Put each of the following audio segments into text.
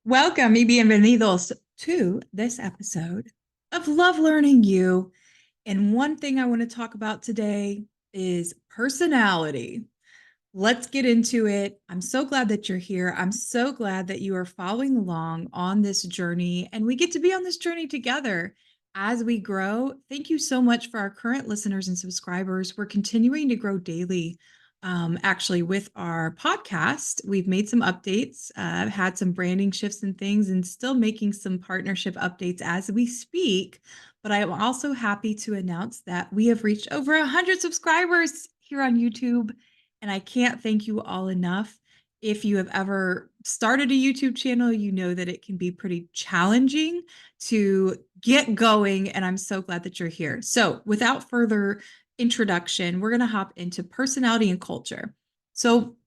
Welcome y bienvenidos to this episode of Love Learning You. And one thing I want to talk about today is personality. Let's get into it. I'm so glad that you're here. I'm so glad that you are following along on this journey, and we get to be on this journey together as we grow. Thank you so much for our current listeners and subscribers. We're continuing to grow daily. Actually, with our podcast, we've made some updates, had some branding shifts and things, and still making some partnership updates as we speak. But I am also happy to announce that we have reached over 100 subscribers here on YouTube. And I can't thank you all enough. If you have ever started a YouTube channel, you know that it can be pretty challenging to get going. And I'm so glad that you're here. So, without further introduction, we're going to hop into personality and culture. So,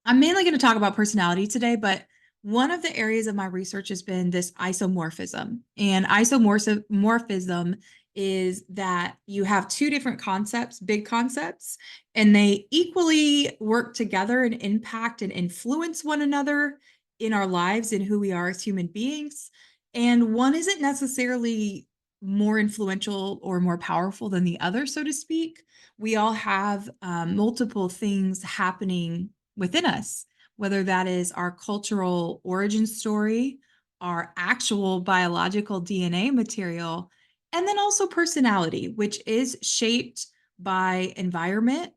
I'm mainly going to talk about personality today, but one of the areas of my research has been this isomorphism. And isomorphism is that you have two different concepts, big concepts, and they equally work together and impact and influence one another in our lives and who we are as human beings. And one isn't necessarily more influential or more powerful than the other, so to speak. We all have multiple things happening within us, whether that is our cultural origin story, our actual biological DNA material, and then also personality, which is shaped by environment,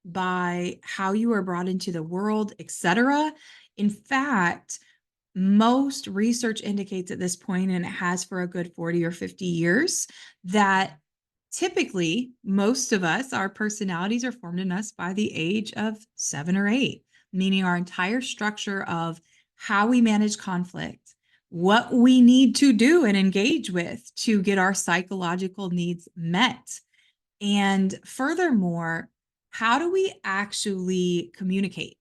by how you are brought into the world, etc. In fact, most research indicates at this point, and it has for a good 40 or 50 years, that typically most of us, our personalities are formed in us by the age of 7 or 8, meaning our entire structure of how we manage conflict, what we need to do and engage with to get our psychological needs met. And furthermore, how do we actually communicate?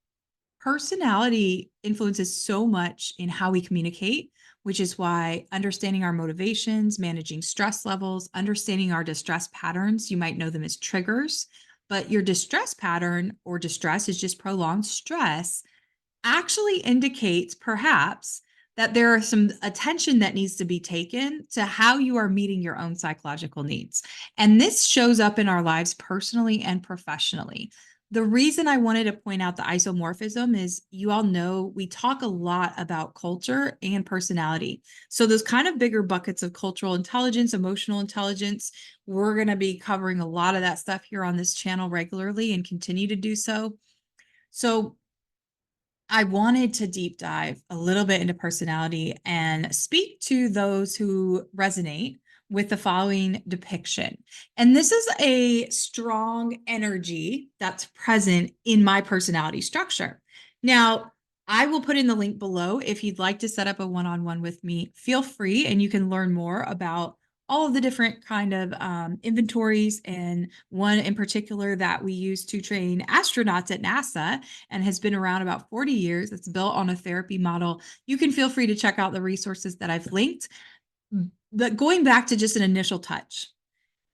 Personality influences so much in how we communicate, which is why understanding our motivations, managing stress levels, understanding our distress patterns, you might know them as triggers, but your distress pattern or distress is just prolonged stress, actually indicates perhaps that there are some attention that needs to be taken to how you are meeting your own psychological needs. And this shows up in our lives personally and professionally. The reason I wanted to point out the isomorphism is you all know we talk a lot about culture and personality. So those kind of bigger buckets of cultural intelligence, emotional intelligence, we're going to be covering a lot of that stuff here on this channel regularly and continue to do so. So I wanted to deep dive a little bit into personality and speak to those who resonate with the following depiction. And this is a strong energy that's present in my personality structure. Now, I will put in the link below if you'd like to set up a one-on-one with me. Feel free, and you can learn more about all of the different kind of inventories, and one in particular that we use to train astronauts at NASA and has been around about 40 years. It's built on a therapy model. You can feel free to check out the resources that I've linked. But going back to just an initial touch,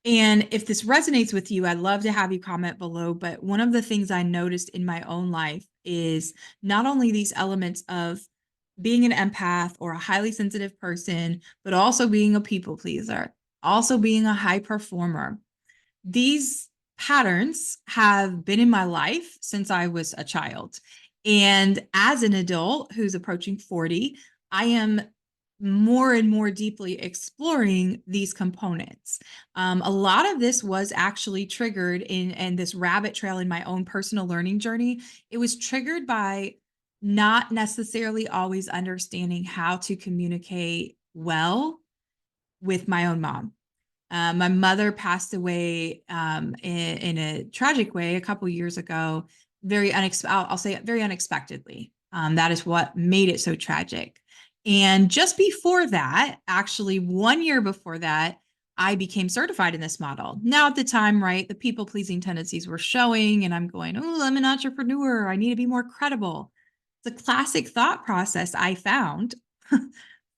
and if this resonates with you, I'd love to have you comment below. But one of the things I noticed in my own life is not only these elements of being an empath or a highly sensitive person, but also being a people pleaser, also being a high performer. These patterns have been in my life since I was a child. And as an adult who's approaching 40, I am more and more deeply exploring these components. A lot of this was actually triggered in this rabbit trail in my own personal learning journey. It was triggered by not necessarily always understanding how to communicate well with my own mom. My mother passed away in a tragic way a couple years ago. I'll say it very unexpectedly. That is what made it so tragic. And just before that, actually 1 year before that, I became certified in this model. Now, at the time, right, the people pleasing tendencies were showing, and I'm going, oh, I'm an entrepreneur. I need to be more credible. It's a classic thought process I found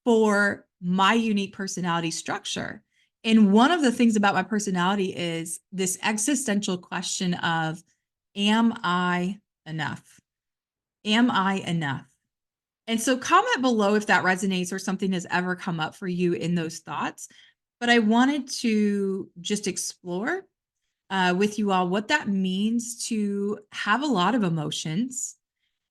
for my unique personality structure. And one of the things about my personality is this existential question of, am I enough? Am I enough? And so comment below if that resonates or something has ever come up for you in those thoughts. But I wanted to just explore with you all what that means to have a lot of emotions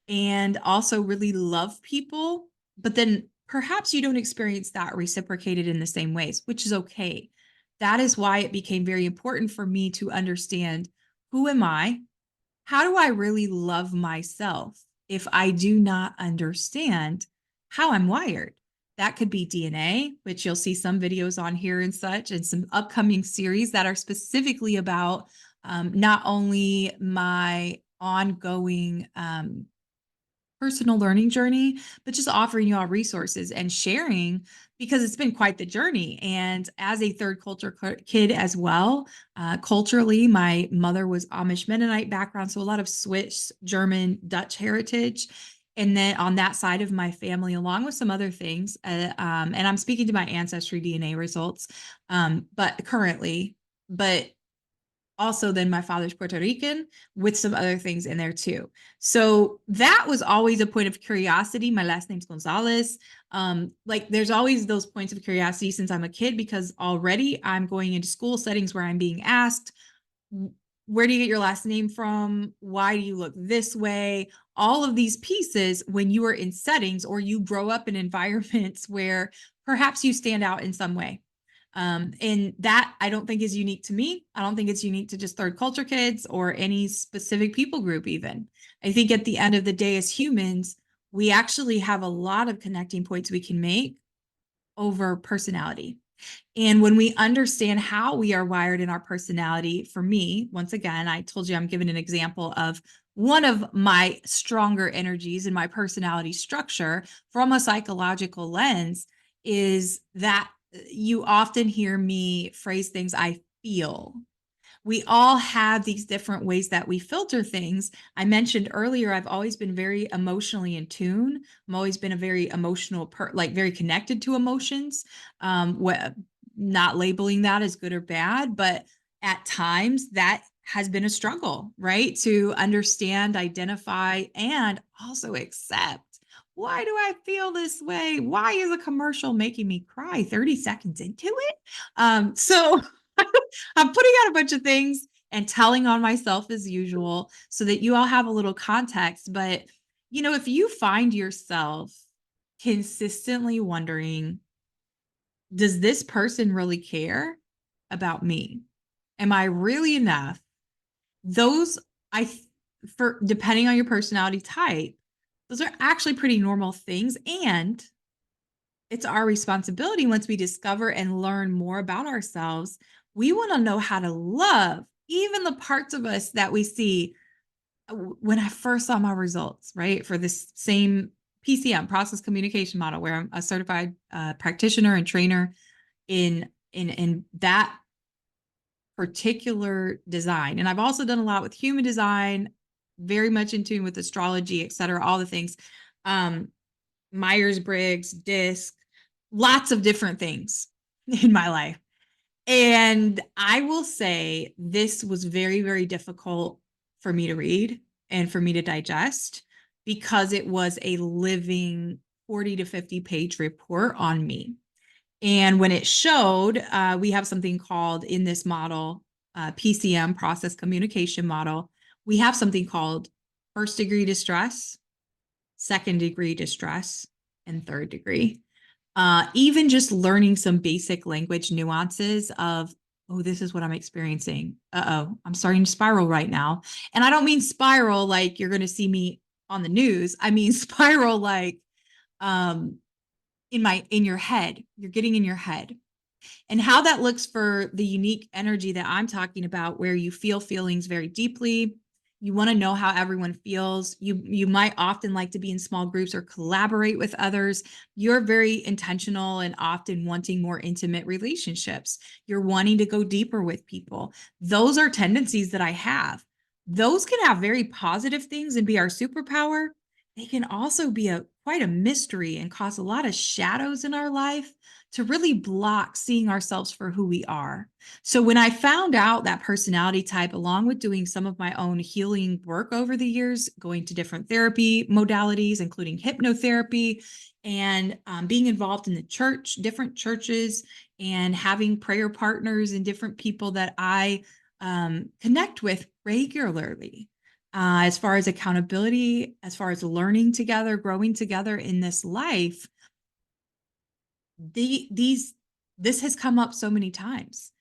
and also really love people, but then perhaps you don't experience that reciprocated in the same ways, which is okay. That is why it became very important for me to understand, who am I? How do I really love myself if I do not understand how I'm wired? That could be DNA, which you'll see some videos on here and such, and some upcoming series that are specifically about not only my ongoing personal learning journey, but just offering you all resources and sharing, because it's been quite the journey. And as a third culture kid as well, culturally, my mother was Amish Mennonite background, so a lot of Swiss, German, Dutch heritage. And then on that side of my family, along with some other things, and I'm speaking to my ancestry DNA results, but currently, but also then my father's Puerto Rican with some other things in there too. So that was always a point of curiosity. My last name's Gonzalez. Like there's always those points of curiosity since I'm a kid, because already I'm going into school settings where I'm being asked, where do you get your last name from? Why do you look this way? All of these pieces when you are in settings or you grow up in environments where perhaps you stand out in some way. And that I don't think is unique to me. I don't think it's unique to just third culture kids or any specific people group, even. I think at the end of the day, as humans, we actually have a lot of connecting points we can make over personality. And when we understand how we are wired in our personality, for me, once again, I told you I'm giving an example of one of my stronger energies in my personality structure from a psychological lens, is that you often hear me phrase things, I feel. We all have these different ways that we filter things. I mentioned earlier, I've always been very emotionally in tune. I'm always been a very emotional, like very connected to emotions. Not labeling that as good or bad, but at times that has been a struggle, right? To understand, identify, and also accept. Why do I feel this way? Why is a commercial making me cry 30 seconds into it? So I'm putting out a bunch of things and telling on myself as usual so that you all have a little context. But, if you find yourself consistently wondering, does this person really care about me? Am I really enough? Those, I, for depending on your personality type, those are actually pretty normal things. And it's our responsibility, once we discover and learn more about ourselves, we want to know how to love even the parts of us that we see. When I first saw my results, right, for this same PCM, process communication model, where I'm a certified practitioner and trainer in that particular design. And I've also done a lot with human design, very much in tune with astrology, et cetera, all the things. Myers-Briggs, DISC, lots of different things in my life. And I will say this was very, very difficult for me to read and for me to digest, because it was a living 40 to 50 page report on me. And when it showed, we have something called in this model, PCM, process communication model, we have something called first degree distress, second degree distress, and third degree. Even just learning some basic language nuances of, oh, this is what I'm experiencing. Uh-oh, I'm starting to spiral right now. And I don't mean spiral like you're going to see me on the news. I mean spiral like um, in your head. You're getting in your head. And how that looks for the unique energy that I'm talking about, where you feel feelings very deeply. You want to know how everyone feels. You might often like to be in small groups or collaborate with others. You're very intentional and often wanting more intimate relationships. You're wanting to go deeper with people. Those are tendencies that I have. Those can have very positive things and be our superpower. they can also be quite a mystery and cause a lot of shadows in our life to really block seeing ourselves for who we are. So when I found out that personality type, along with doing some of my own healing work over the years, going to different therapy modalities, including hypnotherapy, and being involved in the church, different churches, and having prayer partners and different people that I connect with regularly, as far as accountability, as far as learning together, growing together in this life, this has come up so many times.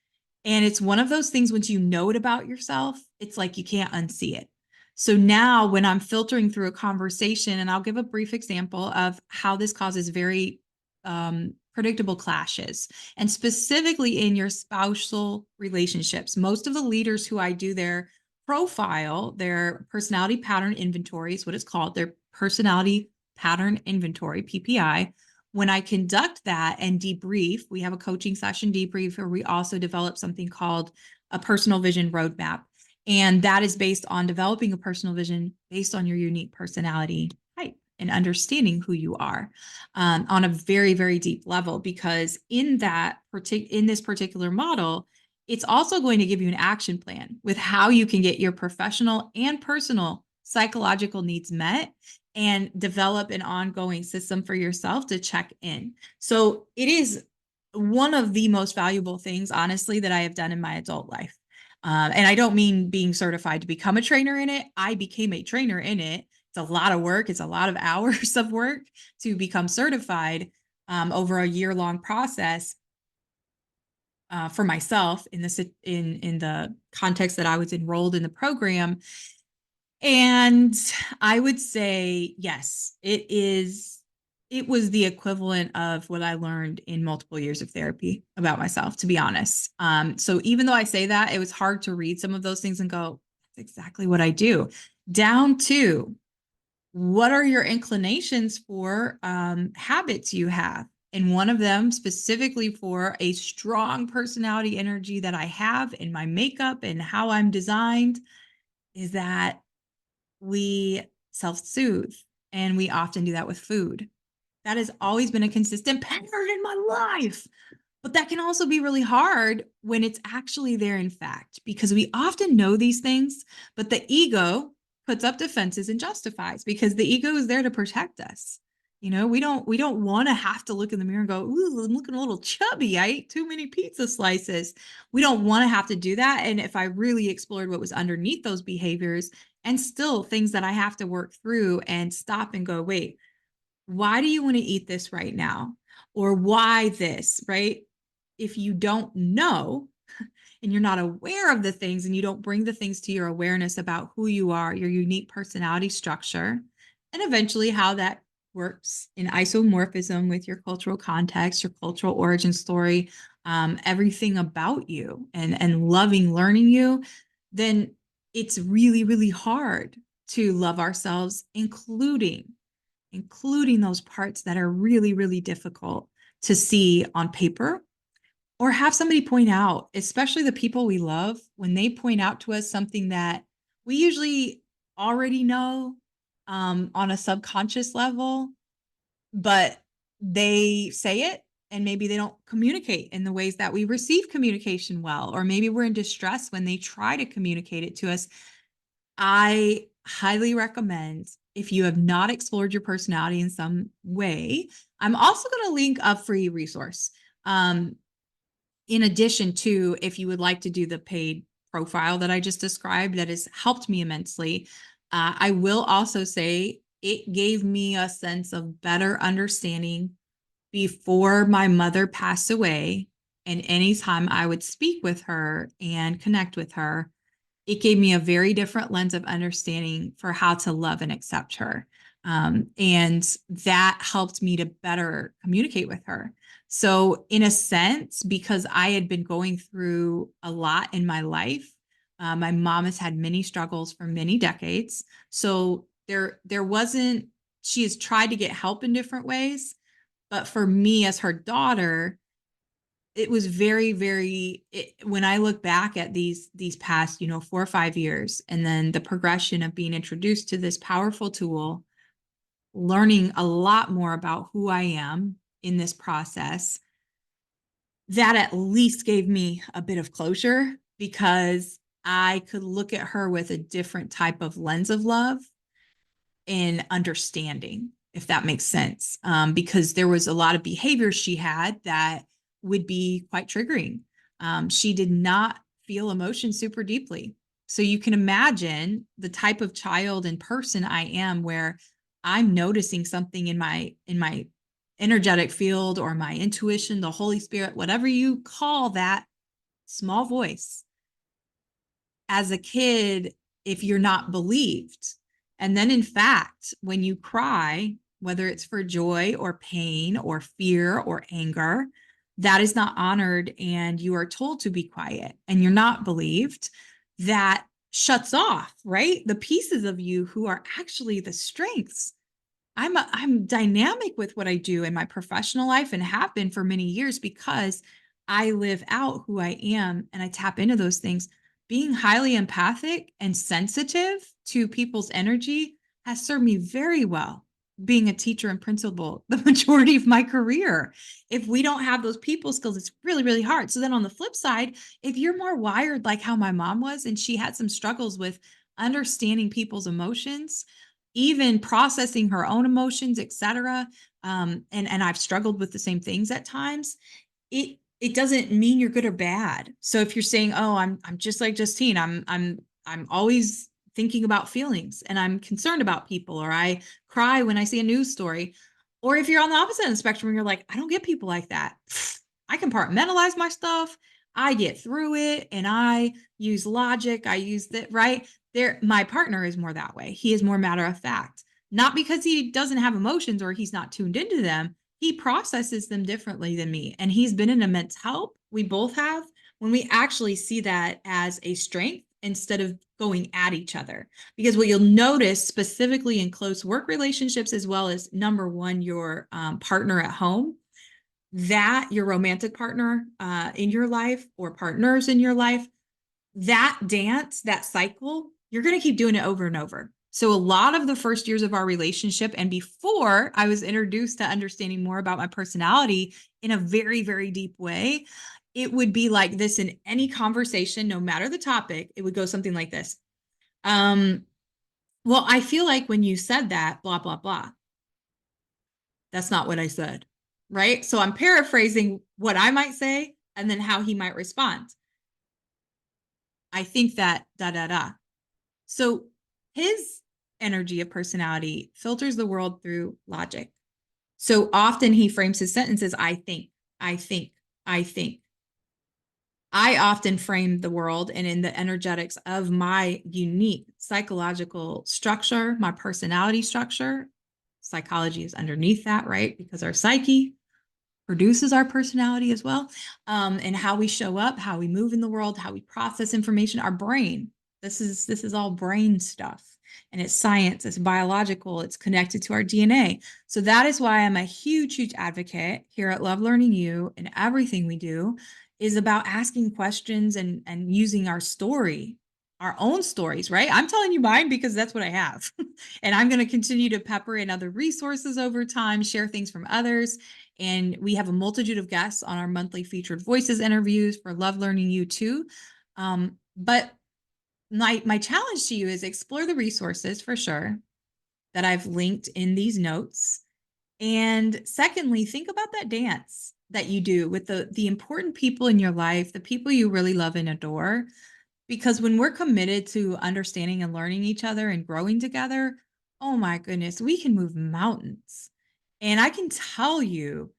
And it's one of those things, once you know it about yourself, it's like you can't unsee it. So now when I'm filtering through a conversation, and I'll give a brief example of how this causes very predictable clashes, and specifically in your spousal relationships. Most of the leaders who I do their profile, their personality pattern inventory is what it's called, their personality pattern inventory, PPI. When I conduct that and debrief, we have a coaching session debrief where we also develop something called a personal vision roadmap. And that is based on developing a personal vision based on your unique personality type and understanding who you are on a very, very deep level. Because in this particular model, it's also going to give you an action plan with how you can get your professional and personal psychological needs met and develop an ongoing system for yourself to check in. So it is one of the most valuable things, honestly, that I have done in my adult life. And I don't mean being certified to become a trainer in it. I became a trainer in it. It's a lot of work. It's a lot of hours of work to become certified, over a year-long process, for myself in the context that I was enrolled in the program. And I would say, yes, it was the equivalent of what I learned in multiple years of therapy about myself, to be honest. So even though I say that, it was hard to read some of those things and go, that's exactly what I do. Down to, what are your inclinations for habits you have? And one of them, specifically for a strong personality energy that I have in my makeup and how I'm designed, is that we self-soothe, and we often do that with food. That has always been a consistent pattern in my life. But that can also be really hard when it's actually there in fact, because we often know these things, but the ego puts up defenses and justifies, because the ego is there to protect us. We don't want to have to look in the mirror and go, ooh, I'm looking a little chubby. I ate too many pizza slices. We don't want to have to do that. And if I really explored what was underneath those behaviors, and still things that I have to work through and stop and go, wait, why do you want to eat this right now? Or why this, right? If you don't know and you're not aware of the things, and you don't bring the things to your awareness about who you are, your unique personality structure, and eventually how that works in isomorphism with your cultural context, your cultural origin story, everything about you, and loving learning you, then it's really, really hard to love ourselves, including those parts that are really, really difficult to see on paper, or have somebody point out, especially the people we love, when they point out to us something that we usually already know, on a subconscious level, but they say it and maybe they don't communicate in the ways that we receive communication well, or maybe we're in distress when they try to communicate it to us. I highly recommend, if you have not explored your personality in some way, I'm also going to link a free resource. In addition to, if you would like to do the paid profile that I just described, that has helped me immensely. I will also say it gave me a sense of better understanding before my mother passed away. And anytime I would speak with her and connect with her, it gave me a very different lens of understanding for how to love and accept her. And that helped me to better communicate with her. So, in a sense, because I had been going through a lot in my life, my mom has had many struggles for many decades. So there wasn't. She has tried to get help in different ways, but for me as her daughter, it was very, very, when I look back at these past, 4 or 5 years, and then the progression of being introduced to this powerful tool, learning a lot more about who I am in this process, that at least gave me a bit of closure because I could look at her with a different type of lens of love and understanding, if that makes sense. Because there was a lot of behaviors she had that would be quite triggering. She did not feel emotion super deeply. So you can imagine the type of child and person I am, where I'm noticing something in my energetic field or my intuition, the Holy Spirit, whatever you call that small voice. As a kid, if you're not believed, and then in fact, when you cry, whether it's for joy or pain or fear or anger, that is not honored and you are told to be quiet and you're not believed, that shuts off, right? The pieces of you who are actually the strengths. I'm dynamic with what I do in my professional life and have been for many years because I live out who I am and I tap into those things. Being highly empathic and sensitive to people's energy has served me very well being a teacher and principal the majority of my career. If we don't have those people skills, it's really, really hard. So then on the flip side, if you're more wired like how my mom was, and she had some struggles with understanding people's emotions, even processing her own emotions, etc. And I've struggled with the same things at times. It doesn't mean you're good or bad. So if you're saying, "Oh, I'm just like Justine, I'm always thinking about feelings and I'm concerned about people, or I cry when I see a news story," or if you're on the opposite end of the spectrum, you're like, "I don't get people like that. I compartmentalize my stuff. I get through it, and I use logic. I use that right." There, my partner is more that way. He is more matter of fact, not because he doesn't have emotions or he's not tuned into them. He processes them differently than me, and he's been an immense help. We both have, when we actually see that as a strength instead of going at each other. Because what you'll notice specifically in close work relationships, as well as number one, your partner at home, that your romantic partner in your life or partners in your life, that dance, that cycle, you're going to keep doing it over and over. So a lot of the first years of our relationship, and before I was introduced to understanding more about my personality in a very, very deep way, it would be like this in any conversation, no matter the topic. It would go something like this. Well, I feel like when you said that, blah, blah, blah. That's not what I said. Right. So I'm paraphrasing what I might say and then how he might respond. I think that da da da. So his energy of personality filters the world through logic. So often he frames his sentences, I think, I think, I think. I often frame the world and in the energetics of my unique psychological structure, my personality structure. Psychology is underneath that, right? Because our psyche produces our personality as well, and how we show up, how we move in the world, how we process information, our brain. This is all brain stuff, and it's science, it's biological, it's connected to our DNA. So that is why I'm a huge, huge advocate here at Love Learning You, and everything we do is about asking questions and using our story, our own stories, right? I'm telling you mine because that's what I have. And I'm going to continue to pepper in other resources over time, share things from others. And we have a multitude of guests on our monthly featured voices interviews for Love Learning You too. But my challenge to you is explore the resources for sure that I've linked in these notes. And secondly, think about that dance that you do with the important people in your life, the people you really love and adore. Because when we're committed to understanding and learning each other and growing together, oh my goodness, we can move mountains. And I can tell you,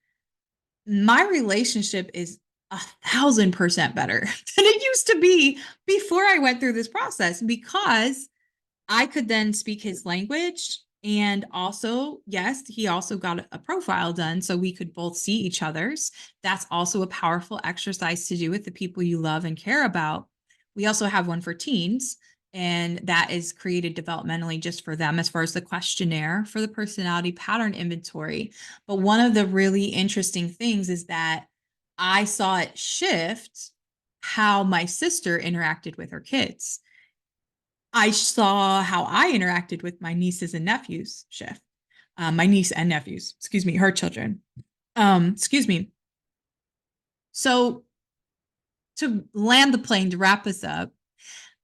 my relationship is 1,000% better than it used to be before I went through this process, because I could then speak his language. And also, yes, he also got a profile done so we could both see each other's. That's also a powerful exercise to do with the people you love and care about. We also have one for teens, and that is created developmentally just for them as far as the questionnaire for the personality pattern inventory. But one of the really interesting things is that I saw it shift how my sister interacted with her kids. I saw how I interacted with my nieces and nephews shift. my niece and nephews, excuse me, her children. Excuse me. So to land the plane, to wrap us up,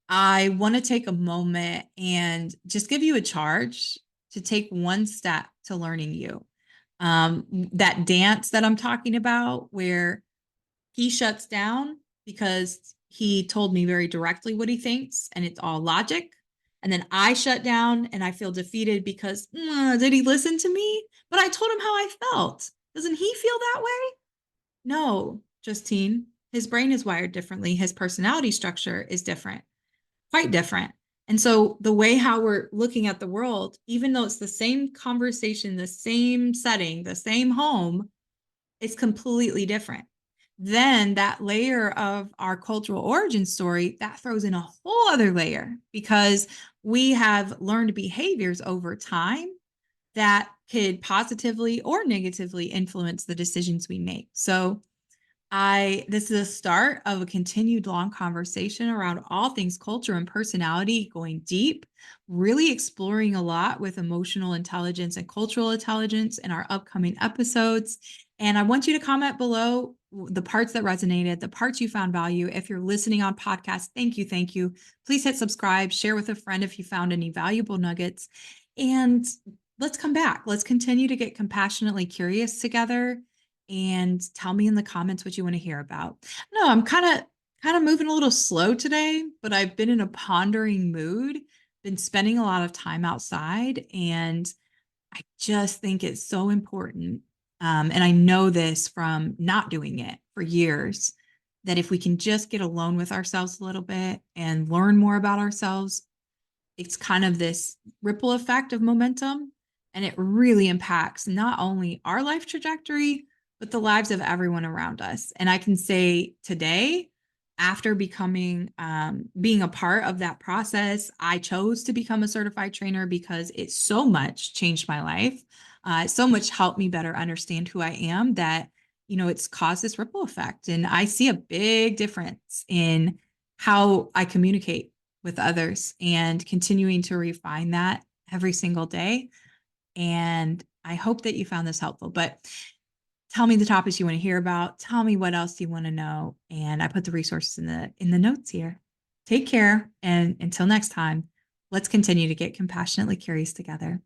I want to take a moment and just give you a charge to take one step to learning you. That dance that I'm talking about, where he shuts down because he told me very directly what he thinks and it's all logic. And then I shut down and I feel defeated because did he listen to me? But I told him how I felt. Doesn't he feel that way? No, Justine. His brain is wired differently. His personality structure is different, quite different. And so the way how we're looking at the world, even though it's the same conversation, the same setting, the same home, it's completely different. Then that layer of our cultural origin story, that throws in a whole other layer because we have learned behaviors over time that could positively or negatively influence the decisions we make. So this is a start of a continued long conversation around all things culture and personality, going deep, really exploring a lot with emotional intelligence and cultural intelligence in our upcoming episodes. And I want you to comment below the parts that resonated, the parts you found value. If you're listening on podcast, thank you, thank you. Please hit subscribe, share with a friend if you found any valuable nuggets. And let's come back. Let's continue to get compassionately curious together, and tell me in the comments what you want to hear about. No, I'm kind of moving a little slow today, but I've been in a pondering mood, been spending a lot of time outside, and I just think it's so important. And I know this from not doing it for years, that if we can just get alone with ourselves a little bit and learn more about ourselves, it's kind of this ripple effect of momentum. And it really impacts not only our life trajectory, but the lives of everyone around us. And I can say today, after being a part of that process, I chose to become a certified trainer because it so much changed my life. So much helped me better understand who I am, that, it's caused this ripple effect. And I see a big difference in how I communicate with others and continuing to refine that every single day. And I hope that you found this helpful. But tell me the topics you want to hear about. Tell me what else you want to know. And I put the resources in the notes here. Take care. And until next time, let's continue to get compassionately curious together.